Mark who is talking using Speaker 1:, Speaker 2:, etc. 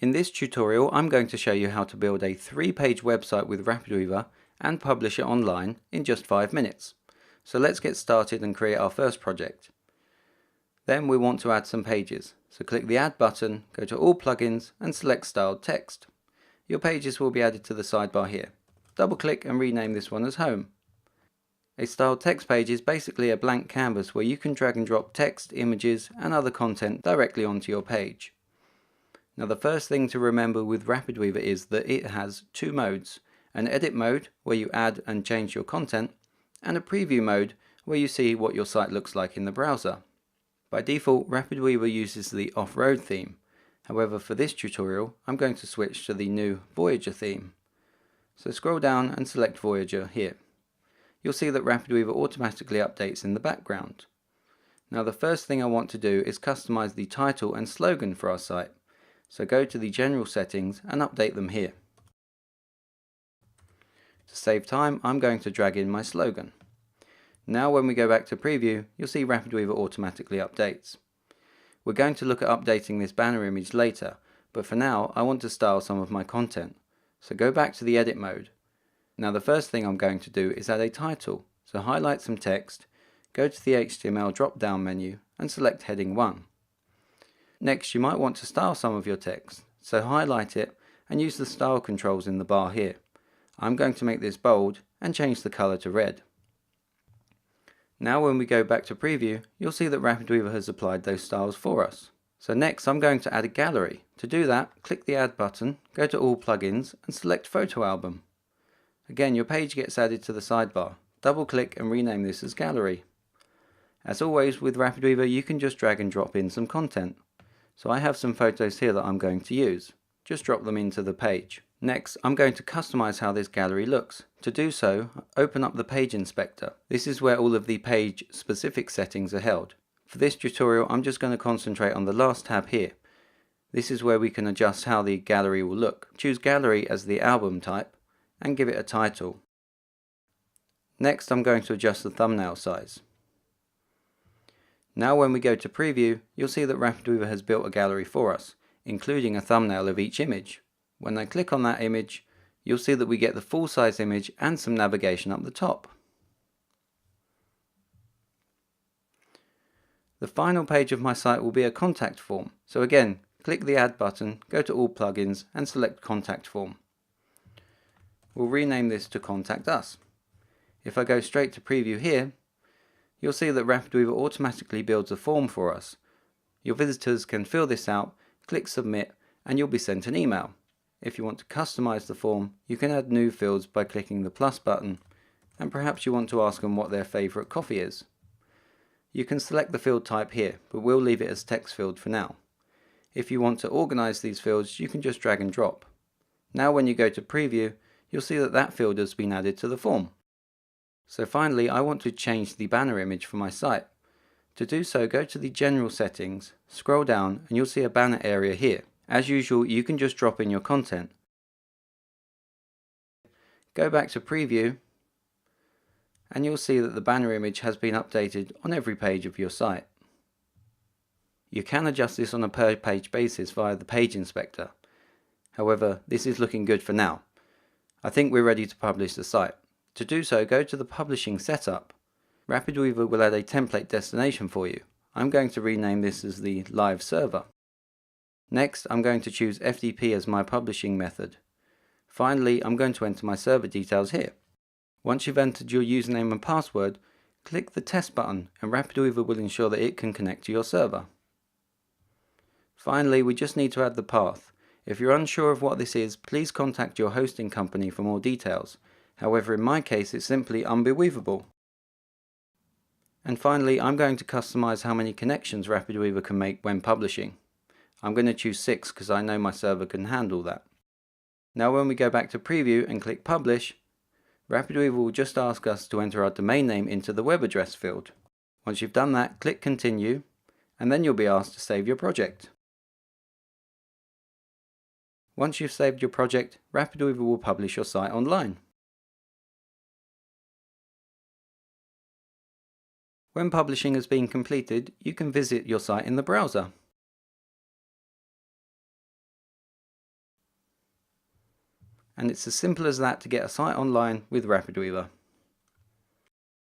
Speaker 1: In this tutorial, I'm going to show you how to build a 3-page website with Rapidweaver and publish it online in just 5 minutes. So let's get started and create our first project. Then we want to add some pages. So click the Add button, go to All Plugins and select Styled Text. Your pages will be added to the sidebar here. Double click and rename this one as Home. A styled text page is basically a blank canvas where you can drag and drop text, images and other content directly onto your page. Now the first thing to remember with Rapidweaver is that it has two modes, an edit mode where you add and change your content, and a preview mode where you see what your site looks like in the browser. By default, Rapidweaver uses the off-road theme. However, for this tutorial, I'm going to switch to the new Voyager theme. So scroll down and select Voyager here. You'll see that Rapidweaver automatically updates in the background. Now the first thing I want to do is customize the title and slogan for our site. So go to the general settings and update them here. To save time, I'm going to drag in my slogan. Now when we go back to preview, you'll see Rapidweaver automatically updates. We're going to look at updating this banner image later, but for now I want to style some of my content. So go back to the edit mode. Now the first thing I'm going to do is add a title. So highlight some text, go to the HTML drop down menu and select heading 1. Next you might want to style some of your text, so highlight it and use the style controls in the bar here. I'm going to make this bold and change the colour to red. Now when we go back to preview, you'll see that Rapidweaver has applied those styles for us. So next I'm going to add a gallery. To do that, click the Add button, go to All Plugins and select Photo Album. Again, your page gets added to the sidebar. Double click and rename this as Gallery. As always with Rapidweaver, you can just drag and drop in some content. So I have some photos here that I'm going to use. Just drop them into the page. Next, I'm going to customize how this gallery looks. To do so, open up the Page Inspector. This is where all of the page specific settings are held. For this tutorial, I'm just going to concentrate on the last tab here. This is where we can adjust how the gallery will look. Choose Gallery as the album type and give it a title. Next, I'm going to adjust the thumbnail size. Now when we go to preview, you'll see that Rapidweaver has built a gallery for us, including a thumbnail of each image. When I click on that image, you'll see that we get the full size image and some navigation up the top. The final page of my site will be a contact form. So again, click the Add button, go to All Plugins and select Contact Form. We'll rename this to Contact Us. If I go straight to preview here, you'll see that Rapidweaver automatically builds a form for us. Your visitors can fill this out, click Submit, and you'll be sent an email. If you want to customize the form, you can add new fields by clicking the plus button, and perhaps you want to ask them what their favorite coffee is. You can select the field type here, but we'll leave it as text field for now. If you want to organize these fields, you can just drag and drop. Now when you go to preview, you'll see that that field has been added to the form. So finally, I want to change the banner image for my site. To do so, go to the General Settings, scroll down and you'll see a banner area here. As usual, you can just drop in your content. Go back to Preview and you'll see that the banner image has been updated on every page of your site. You can adjust this on a per page basis via the Page Inspector. However, this is looking good for now. I think we're ready to publish the site. To do so, go to the Publishing Setup. Rapidweaver will add a template destination for you. I'm going to rename this as the Live Server. Next, I'm going to choose FTP as my publishing method. Finally, I'm going to enter my server details here. Once you've entered your username and password, click the Test button and Rapidweaver will ensure that it can connect to your server. Finally, we just need to add the path. If you're unsure of what this is, please contact your hosting company for more details. However, in my case, it's simply unbelievable. And finally, I'm going to customize how many connections Rapidweaver can make when publishing. I'm going to choose 6 because I know my server can handle that. Now when we go back to preview and click Publish, Rapidweaver will just ask us to enter our domain name into the web address field. Once you've done that, click Continue, and then you'll be asked to save your project. Once you've saved your project, Rapidweaver will publish your site online. When publishing has been completed, you can visit your site in the browser. And it's as simple as that to get a site online with Rapidweaver.